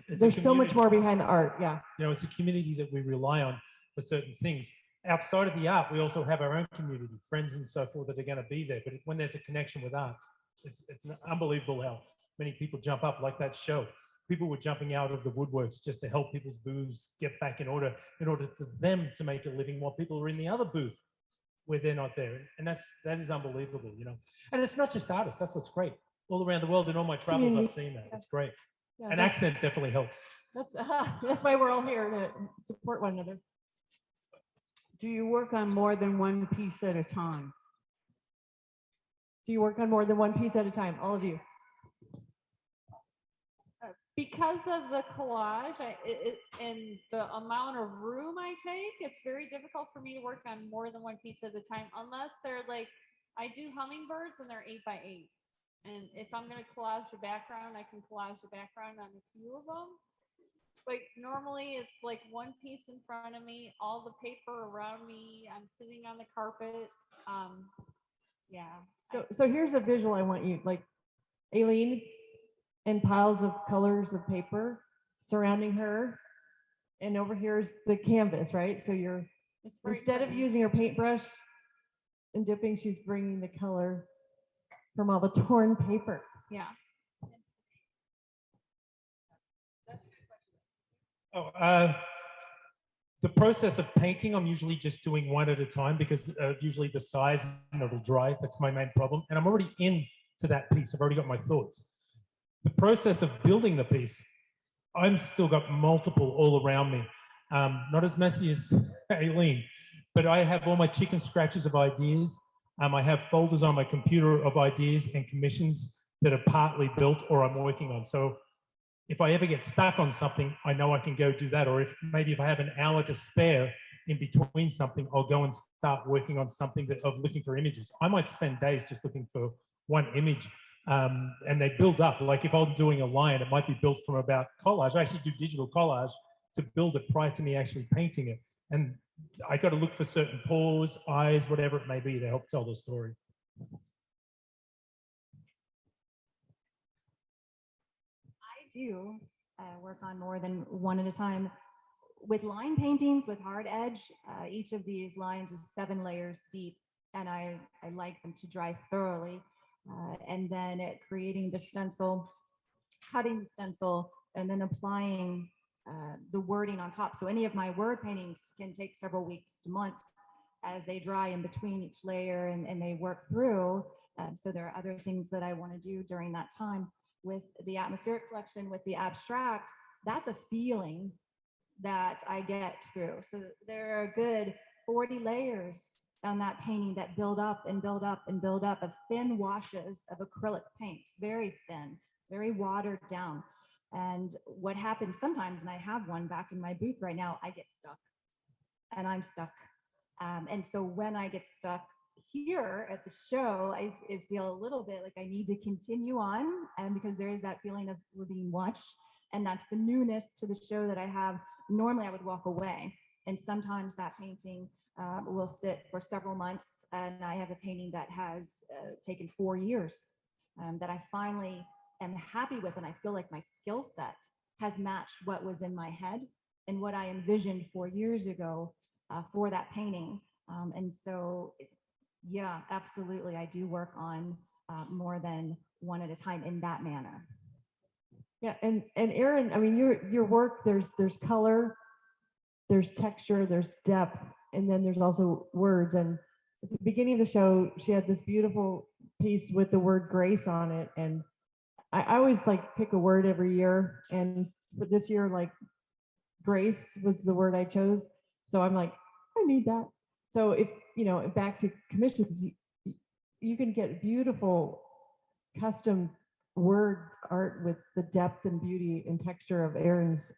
S1: there's so much more behind the art. Yeah.
S3: It's a community that we rely on for certain things. Outside of the art, we also have our own community, friends and so forth, that are going to be there. But when there's a connection with art, it's unbelievable how many people jump up, like that show. People were jumping out of the woodworks just to help people's booths get back in order for them to make a living, while people are in the other booth where they're not there. And that is unbelievable, And it's not just artists. That's what's great. All around the world, in all my travels, I've seen that. It's great.
S1: Yeah,
S3: and accent definitely helps.
S1: That's why we're all here, to support one another.
S7: Do you work on more than one piece at a time?
S1: Do you work on more than one piece at a time, all of you?
S4: Because of the collage and the amount of room I take, it's very difficult for me to work on more than one piece at a time, unless they're like, I do hummingbirds and they're 8x8. And if I'm going to collage the background, I can collage the background on a few of them. But normally it's like one piece in front of me, all the paper around me, I'm sitting on the carpet. Yeah.
S1: So here's a visual I want you, like Aileen, and piles of colors of paper surrounding her. And over here is the canvas, right? So instead of using her paintbrush and dipping, she's bringing the color from all the torn paper.
S4: Yeah.
S3: The process of painting, I'm usually just doing one at a time, because usually the size and it'll dry. That's my main problem. And I'm already into that piece. I've already got my thoughts. The process of building the piece, I've still got multiple all around me. Not as messy as Aileen, but I have all my chicken scratches of ideas. I have folders on my computer of ideas and commissions that are partly built or I'm working on. So if I ever get stuck on something, I know I can go do that. Or if I have an hour to spare in between something, I'll go and start working on something of looking for images. I might spend days just looking for one image, and they build up. Like if I'm doing a lion, it might be built from about collage. I actually do digital collage to build it prior to me actually painting it. And I got to look for certain paws, eyes, whatever it may be to help tell the story.
S2: I do work on more than one at a time. With line paintings, with hard edge, each of these lines is 7 layers deep, and I like them to dry thoroughly. And then creating the stencil, cutting the stencil, and then applying the wording on top. So any of my word paintings can take several weeks to months as they dry in between each layer and they work through. So there are other things that I want to do during that time. With the atmospheric collection, with the abstract, that's a feeling that I get through. So there are a good 40 layers on that painting that build up and build up and build up of thin washes of acrylic paint, very thin, very watered down. And what happens sometimes, and I have one back in my booth right now, I get stuck and I'm stuck. And so when I get stuck here at the show, I feel a little bit like I need to continue on, and because there is that feeling of we're being watched, and that's the newness to the show that I have. Normally I would walk away, and sometimes that painting will sit for several months, and I have a painting that has taken 4 years that I finally am happy with, and I feel like my skill set has matched what was in my head and what I envisioned 4 years ago for that painting. And so, yeah, absolutely, I do work on more than one at a time in that manner.
S1: Yeah, and Erin, I mean, your work, there's color, there's texture, there's depth, and then there's also words. And at the beginning of the show, she had this beautiful piece with the word grace on it. And I always like pick a word every year. And for this year, like grace was the word I chose. So I'm like, I need that. So if, back to commissions, you can get beautiful custom word art with the depth and beauty and texture of Erin's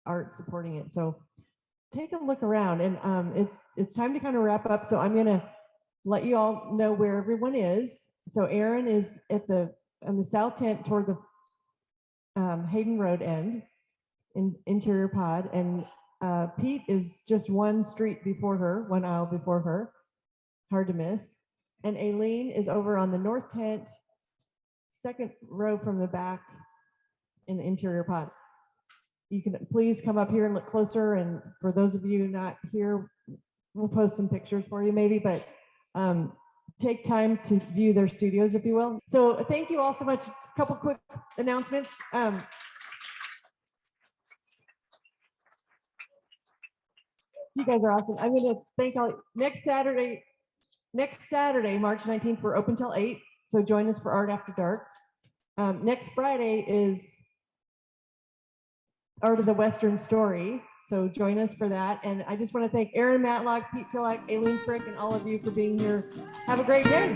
S1: art supporting it. So take a look around, and it's time to kind of wrap up. So I'm gonna let you all know where everyone is. So Erin is on the south tent toward the Hayden Road end in interior pod, and Pete is just one street before her, one aisle before her, hard to miss. And Aileen is over on the north tent, second row from the back in the interior pod. You can please come up here and look closer. And for those of you not here, we'll post some pictures for you maybe, but take time to view their studios, if you will. So thank you all so much. A couple quick announcements. You guys are awesome. I'm going to thank all. Next Saturday, March 19th, we're open till 8. So join us for Art After Dark. Next Friday is Art of the Western Story. So join us for that. And I just want to thank Erin Matlock, Pete Tillak, Aileen Frick, and all of you for being here. Have a great day.